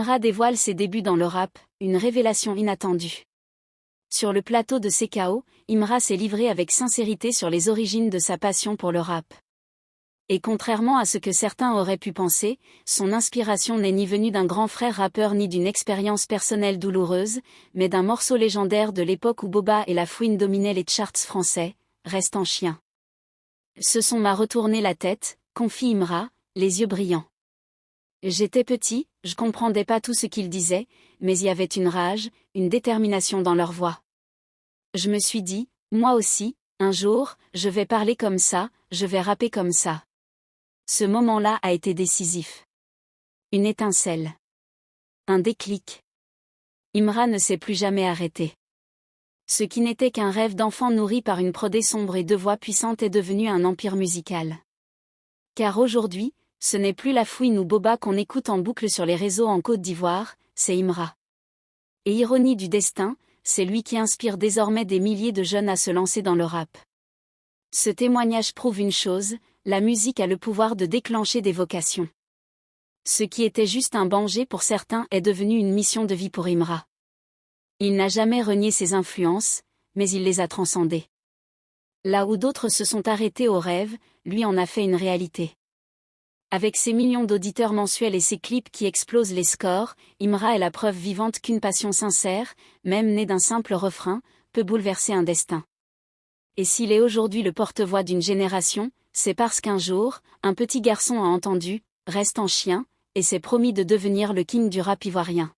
Imra dévoile ses débuts dans le rap, une révélation inattendue. Sur le plateau de CKO, Imra s'est livré avec sincérité sur les origines de sa passion pour le rap. Et contrairement à ce que certains auraient pu penser, son inspiration n'est ni venue d'un grand frère rappeur ni d'une expérience personnelle douloureuse, mais d'un morceau légendaire de l'époque où Boba et La Fouine dominaient les charts français, Reste en chien. Ce son m'a retourné la tête, confie Imra, les yeux brillants. J'étais petit, je comprenais pas tout ce qu'ils disaient, mais il y avait une rage, une détermination dans leur voix. Je me suis dit, moi aussi, un jour, je vais parler comme ça, je vais rapper comme ça. Ce moment-là a été décisif. Une étincelle. Un déclic. Imra ne s'est plus jamais arrêté. Ce qui n'était qu'un rêve d'enfant nourri par une prodé sombre et deux voix puissantes est devenu un empire musical. Car aujourd'hui, ce n'est plus La Fouine ou Boba qu'on écoute en boucle sur les réseaux en Côte d'Ivoire, c'est Imra. Et ironie du destin, c'est lui qui inspire désormais des milliers de jeunes à se lancer dans le rap. Ce témoignage prouve une chose, la musique a le pouvoir de déclencher des vocations. Ce qui était juste un danger pour certains est devenu une mission de vie pour Imra. Il n'a jamais renié ses influences, mais il les a transcendées. Là où d'autres se sont arrêtés au rêve, lui en a fait une réalité. Avec ses millions d'auditeurs mensuels et ses clips qui explosent les scores, Imra est la preuve vivante qu'une passion sincère, même née d'un simple refrain, peut bouleverser un destin. Et s'il est aujourd'hui le porte-voix d'une génération, c'est parce qu'un jour, un petit garçon a entendu « Reste en chien » et s'est promis de devenir le king du rap ivoirien.